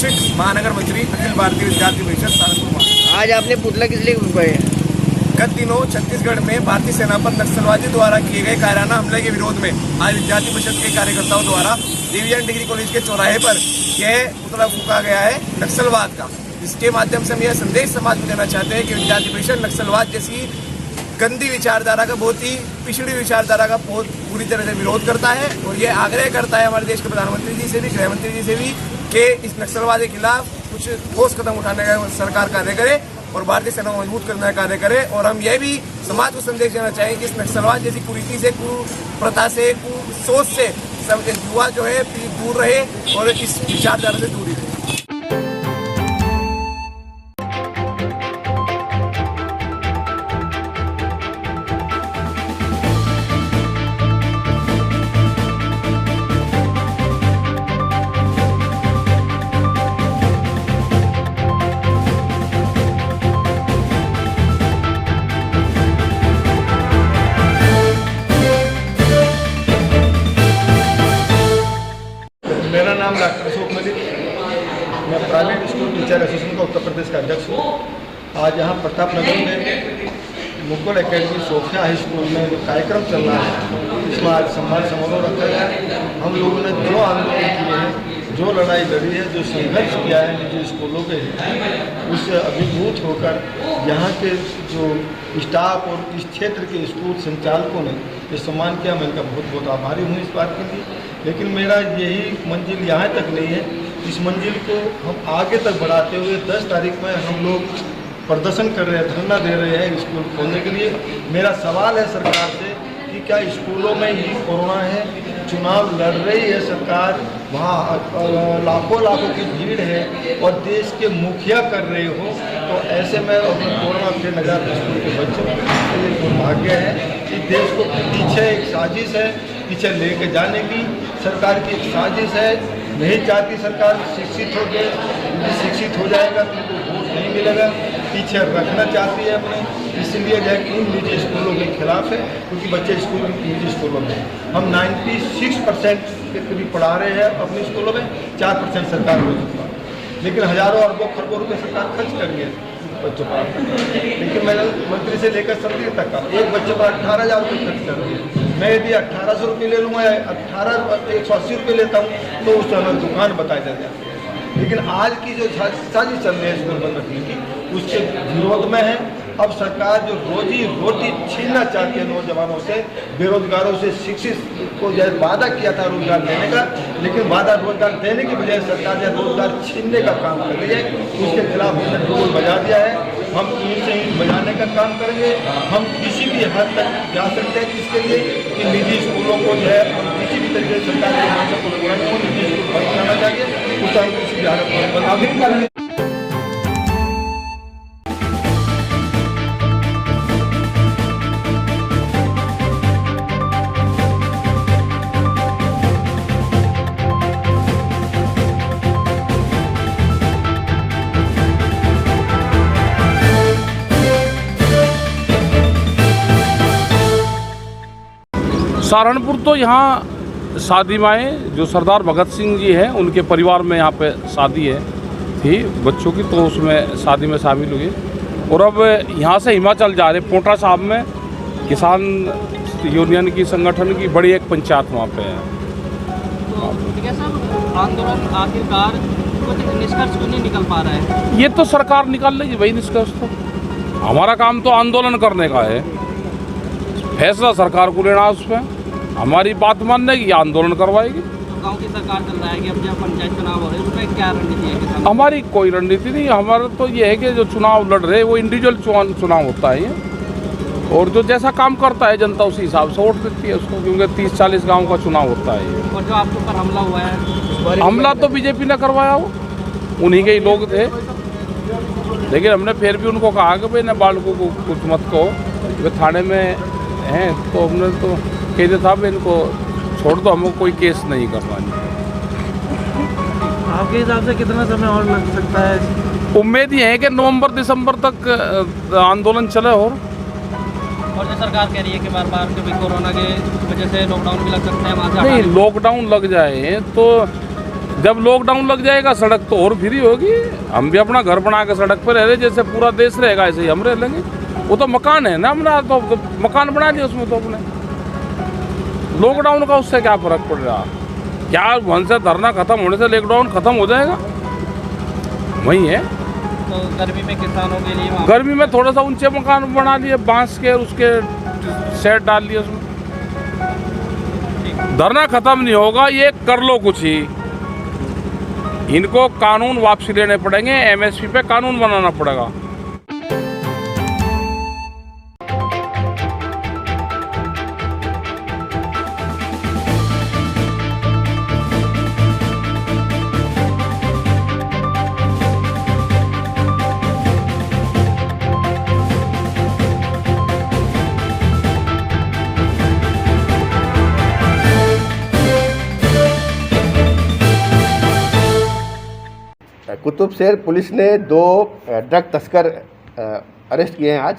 निष्कासित महानगर मंत्री अखिल भारतीय विद्यार्थी परिषद सहारनपुर। आज आपने पुतला किस लिए फूंका? गत दिनों छत्तीसगढ़ में भारतीय सेना पर नक्सलवादी द्वारा किए गए कायराना हमले के विरोध में आज विद्यार्थी परिषद के कार्यकर्ताओं द्वारा देवीजन डिग्री कॉलेज के चौराहे पर यह पुतला फूंका गया है नक्सलवाद का। इसके माध्यम से हम यह संदेश समाज को देना चाहते हैं कि विद्यार्थी परिषद नक्सलवाद जैसी गंदी विचारधारा का, बहुत ही पिछड़ी विचारधारा का बहुत पूरी तरह से विरोध करता है और ये आग्रह करता है हमारे देश के प्रधानमंत्री जी से भी, गृह मंत्री जी से भी कि इस नक्सलवाद के खिलाफ कुछ ठोस कदम उठाने का सरकार कार्य करे और भारतीय सेना को मजबूत करने का कार्य करे। और हम यह भी समाज को संदेश देना चाहेंगे कि इस नक्सलवाद जैसी कुरीति से, कुप्रथा से, कुसोच से सब युवा जो है दूर रहे और इस विचारधारा से दूरी रहे। मेरा नाम डॉक्टर अशोक मलिक, मैं प्राइवेट स्कूल टीचर एसोसिएशन का उत्तर प्रदेश का अध्यक्ष हूँ। आज यहाँ प्रतापनगर में Mukul academy Sophia high school में जो कार्यक्रम चल रहा है, इसमें आज सम्मान समारोह रखा गया है। हम लोगों ने जो आंदोलन किए हैं, जो लड़ाई लड़ी है, जो संघर्ष किया है निजी स्कूलों के, उससे अभिभूत होकर यहाँ के जो स्टाफ और इस क्षेत्र के स्कूल संचालकों ने जो सम्मान किया, मैं इनका बहुत बहुत आभारी हूँ इस बात के लिए। लेकिन मेरा यही मंजिल यहाँ तक नहीं है, इस मंजिल को हम आगे तक बढ़ाते हुए 10 तारीख में हम लोग प्रदर्शन कर रहे हैं, धरना दे रहे हैं स्कूल खोलने के लिए। मेरा सवाल है सरकार से कि क्या स्कूलों में ही कोरोना है, चुनाव लड़ रही है सरकार, वहाँ लाखों की भीड़ है और देश के मुखिया कर रहे हो, तो ऐसे में अपने कोरोना से नजात स्कूल के बच्चों के लिए दुर्भाग्य है कि देश को पीछे एक साजिश है, पीछे लेके जाने की सरकार की एक साजिश है। नहीं चाहती सरकार शिक्षित हो गए, शिक्षित हो जाएगा तो उनको वोट नहीं मिलेगा, पीछे रखना चाहती है अपने, इसलिए जो है इन निजी स्कूलों के खिलाफ है, क्योंकि बच्चे स्कूल निजी स्कूलों में हम 96% के करीब पढ़ा रहे हैं अपने स्कूलों में, 4% सरकार हो चुका है। लेकिन हजारों अरबों खरबों रुपये सरकार खर्च कर रही है बच्चों पर। लेकिन मैंने मंत्री से लेकर संतरी तक का एक बच्चे पर 18,000 रुपये खर्च कर रही है। मैं यदि 1800 रुपये ले लूँगा, 180 रुपये लेता हूँ, तो उस समय दुकान बताई जाती है। लेकिन आज की जो साजिश चल रही है स्कूल बंद रखने की, उसके विरोध में है। अब सरकार जो रोजी रोटी छीनना चाहती है नौजवानों से, बेरोजगारों से, शिक्षित को जो वादा किया था रोजगार देने का, लेकिन वादा रोजगार देने की बजाय सरकार जो रोजगार छीनने का काम कर रही है, उसके खिलाफ हमने ढोल बजा दिया है। हम इनसे बजाने का काम करेंगे। हम किसी भी हद तक जा सकते हैं इसके लिए कि निजी स्कूलों को जो है हम किसी भी तरीके से सरकार के मानसिक को पूरा निजी स्कूल बंद करना चाहिए, उसका हम किसी भी हालत में बंद नहीं करेंगे। सहारनपुर तो यहाँ शादी में जो सरदार भगत सिंह जी हैं उनके परिवार में यहाँ पे शादी है थी बच्चों की, तो उसमें शादी में शामिल हुए। और अब यहाँ से हिमाचल जा रहे, पोटा साहब में किसान यूनियन की संगठन की बड़ी एक पंचायत वहाँ पे है। आंदोलन आखिरकार कुछ निष्कर्ष क्यों नहीं निकल पा रहा है? ये तो सरकार निकाल लेगी भाई निष्कर्ष, तो हमारा काम तो आंदोलन करने का है, फैसला सरकार को लेना उस पर, हमारी बात मानने की आंदोलन करवाएगी। तो गांव की सरकार चल रहा है कि अब जब पंचायत चुनाव हो रहे हैं उसमें क्या रणनीति है किसान? हमारी कोई रणनीति नहीं, हमारा तो ये है कि जो चुनाव लड़ रहे वो इंडिविजुअल चुनाव होता है ये, और जो जैसा काम करता है जनता उसी हिसाब से वोट देती है उसको, क्योंकि 30-40 गाँव का चुनाव होता है ये। और जो आपके ऊपर हमला हुआ है, हमला तो बीजेपी ने करवाया, हो उन्हीं के ही लोग थे, लेकिन हमने फिर भी उनको कहा कि भाई न बालकों को कुछ मत कहो, वे थाने में हैं, तो हमने तो कह दिया था भाई इनको छोड़ दो, हमको कोई केस नहीं करवानी। आपके हिसाब से कितना समय और लग सकता है? उम्मीद ये है कि नवंबर-दिसंबर तक आंदोलन चले। और जो सरकार कह रही है कि बार बार कि कोरोना के वजह से लॉकडाउन भी लग सकते हैं, वहाँ से नहीं, लॉकडाउन लग जाए तो जब लॉकडाउन लग जाएगा सड़क तो और फ्री होगी। हम भी अपना घर बना के सड़क पर रह रहे, जैसे पूरा देश रहेगा ऐसे ही हम रह लेंगे। वो तो मकान है ना हमारा, तो मकान बना दिया उसमें, तो अपने लॉकडाउन का उससे क्या फर्क पड़ रहा? क्या वहाँ से धरना खत्म होने से लॉकडाउन खत्म हो जाएगा? वही है। तो गर्मी में किसानों के लिए वहाँ गर्मी में थोड़ा सा ऊंचे मकान बना लिए बांस के, उसके सेट डाल लिए उसमें। धरना खत्म नहीं होगा, ये कर लो कुछ ही। इनको कानून वापसी लेने पड़ेंगे, एमएसपी पे कानून बनाना पड़ेगा। कुतुब शहर पुलिस ने 2 ड्रग तस्कर अरेस्ट किए हैं आज,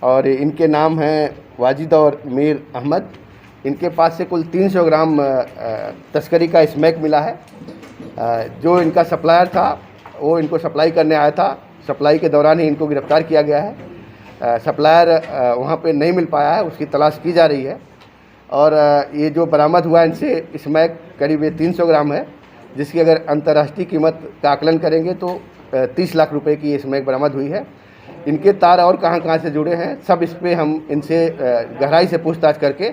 और इनके नाम हैं वाजिद और मीर अहमद। इनके पास से कुल 300 ग्राम तस्करी का स्मैक मिला है। जो इनका सप्लायर था वो इनको सप्लाई करने आया था। सप्लाई के दौरान ही इनको गिरफ्तार किया गया है। सप्लायर वहाँ पे नहीं मिल पाया है, उसकी तलाश की जा रही है। और ये जो बरामद हुआ इनसे स्मैक करीब 300 ग्राम है, जिसकी अगर अंतर्राष्ट्रीय कीमत का आकलन करेंगे तो 30 लाख रुपए की ये स्मैक बरामद हुई है। इनके तार और कहाँ से जुड़े हैं सब इस पर हम इनसे गहराई से पूछताछ करके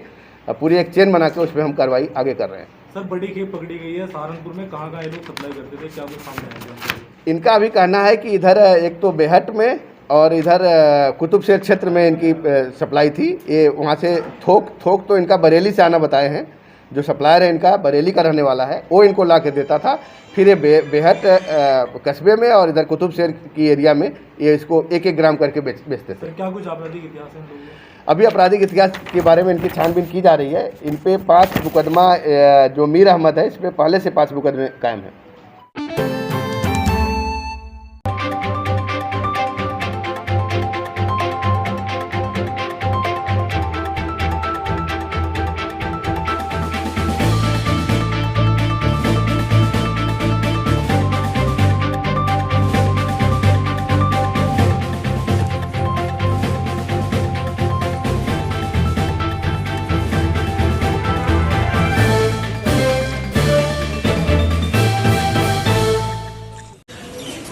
पूरी एक चेन बना के उस पर हम कार्रवाई आगे कर रहे हैं। सर बड़ी खेप पकड़ी गई है सहारनपुर में, कहाँ ये लोग सप्लाई करते थे, क्या कुछ सामने आया? इनका अभी कहना है कि इधर एक तो बेहट में और इधर कुतुब शहर क्षेत्र में इनकी सप्लाई थी। ये वहाँ से थोक तो इनका बरेली से आना बताए हैं। जो सप्लायर है इनका बरेली का रहने वाला है, वो इनको ला के देता था। फिर ये बेहट कस्बे में और इधर कुतुब शहर की एरिया में ये इसको 1-1 ग्राम करके बेचते थे। क्या कुछ आपराधिक इतिहास है इन लोगों का? अभी आपराधिक इतिहास के बारे में इनकी छानबीन की जा रही है। इन पे 5 मुकदमा, जो मीर अहमद है इस पर पहले से 5 मुकदमे कायम हैं।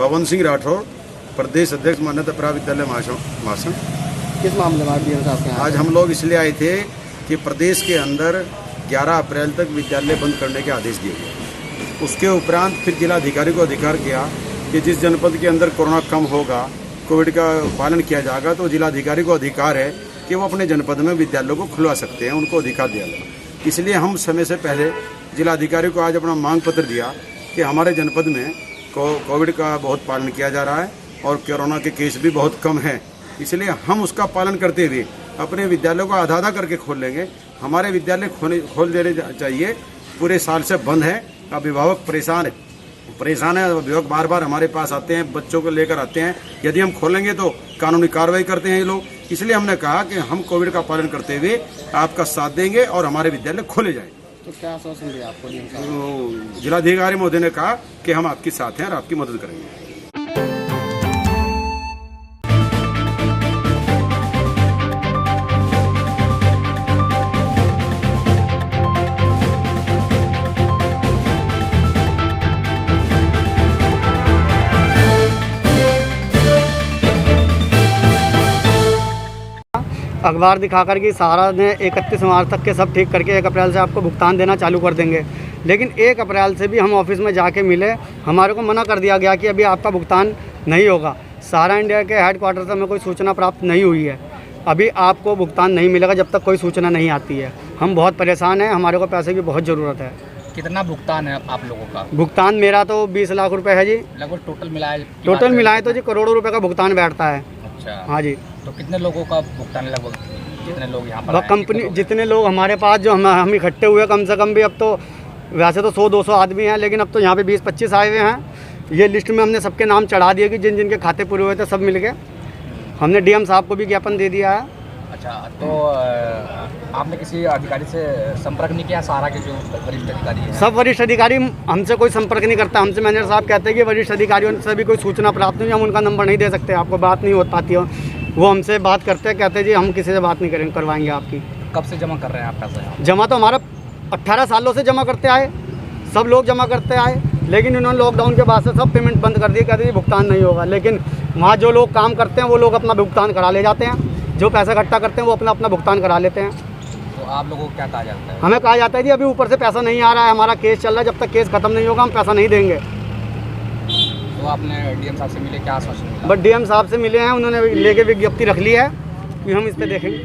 पवन सिंह राठौर, प्रदेश अध्यक्ष मान्यता प्राप्त विद्यालय महासंघ। किस मामले में डीएम साहब के यहाँ? आज हम लोग इसलिए आए थे कि प्रदेश के अंदर 11 अप्रैल तक विद्यालय बंद करने के आदेश दिए गए। उसके उपरांत फिर जिलाधिकारी को अधिकार किया कि जिस जनपद के अंदर कोरोना कम होगा, कोविड का पालन किया जाएगा, तो जिलाधिकारी को अधिकार है कि वो अपने जनपद में विद्यालयों को खुलवा सकते हैं, उनको अधिकार दिया गया। इसलिए हम समय से पहले जिलाधिकारी को आज अपना मांग पत्र दिया कि हमारे जनपद में कोविड का बहुत पालन किया जा रहा है और कोरोना के केस भी बहुत कम हैं, इसलिए हम उसका पालन करते हुए अपने विद्यालयों को आधा करके खोल लेंगे। हमारे विद्यालय खोल देने चाहिए, पूरे साल से बंद है। अभिभावक परेशान है। अभिभावक बार बार हमारे पास आते हैं, बच्चों को लेकर आते हैं। यदि हम खोलेंगे तो कानूनी कार्रवाई करते हैं ये लोग। इसलिए हमने कहा कि हम कोविड का पालन करते हुए आपका साथ देंगे और हमारे विद्यालय खोले जाएंगे। तो क्या आश्वासन दिया आपको? जिलाधिकारी महोदय ने कहा कि हम आपके साथ हैं और आपकी मदद करेंगे। अखबार दिखाकर कि सहारा ने 31 मार्च तक के सब ठीक करके 1 अप्रैल से आपको भुगतान देना चालू कर देंगे, लेकिन 1 अप्रैल से भी हम ऑफिस में जाके मिले, हमारे को मना कर दिया गया कि अभी आपका भुगतान नहीं होगा। सहारा इंडिया के हेडक्वार्टर से हमें कोई सूचना प्राप्त नहीं हुई है, अभी आपको भुगतान नहीं मिलेगा जब तक कोई सूचना नहीं आती है। हम बहुत परेशान हैं, हमारे को पैसे की बहुत ज़रूरत है। कितना भुगतान है आप लोगों का? भुगतान मेरा तो 20 लाख रुपये है जी। लगभग टोटल मिलाए तो जी करोड़ों रुपये का भुगतान बैठता है। अच्छा, हाँ जी। तो कितने लोगों का भुगतान है? लगभग कितने लोग यहाँ पर कंपनी जितने लोग हमारे पास जो हम इकट्ठे हुए, कम से कम भी अब तो वैसे तो 100-200 आदमी हैं, लेकिन अब तो यहाँ पे 20-25 आए हुए हैं। ये लिस्ट में हमने सबके नाम चढ़ा दिए कि जिन जिनके खाते पूरे हुए थे सब मिल के। हमने डीएम साहब को भी ज्ञापन दे दिया है अच्छा, तो आपने किसी अधिकारी से संपर्क नहीं किया? सहारा के जो वरिष्ठ अधिकारी हैं, सब वरिष्ठ अधिकारी हमसे कोई संपर्क नहीं करता। हमसे मैनेजर साहब कहते हैं कि वरिष्ठ अधिकारियों से भी कोई सूचना प्राप्त नहीं, हम उनका नंबर नहीं दे सकते, आपको बात नहीं हो पाती हो। वो हमसे बात करते हैं, कहते हैं जी हम किसी से बात नहीं करेंगे, करवाएंगे आपकी। कब से जमा कर रहे हैं आप पैसा? जमा तो हमारा 18 सालों से जमा करते आए, सब लोग जमा करते आए, लेकिन इन्होंने लॉकडाउन के बाद से सब पेमेंट बंद कर दिए, कहते हैं भुगतान नहीं होगा। लेकिन वहाँ जो लोग काम करते हैं वो लोग अपना भुगतान करा ले जाते हैं, जो पैसा इकट्ठा करते हैं वो अपना भुगतान करा लेते हैं। तो आप लोगों को क्या कहा जाता है? हमें कहा जाता है जी अभी ऊपर से पैसा नहीं आ रहा है, हमारा केस चल रहा है, जब तक केस खत्म नहीं होगा हम पैसा नहीं देंगे। तो आपने डीएम साहब से मिले, क्या आश्वासन मिला? बट डीएम साहब से मिले हैं, उन्होंने लेके विज्ञप्ति रख ली है कि हम इस पर देखेंगे।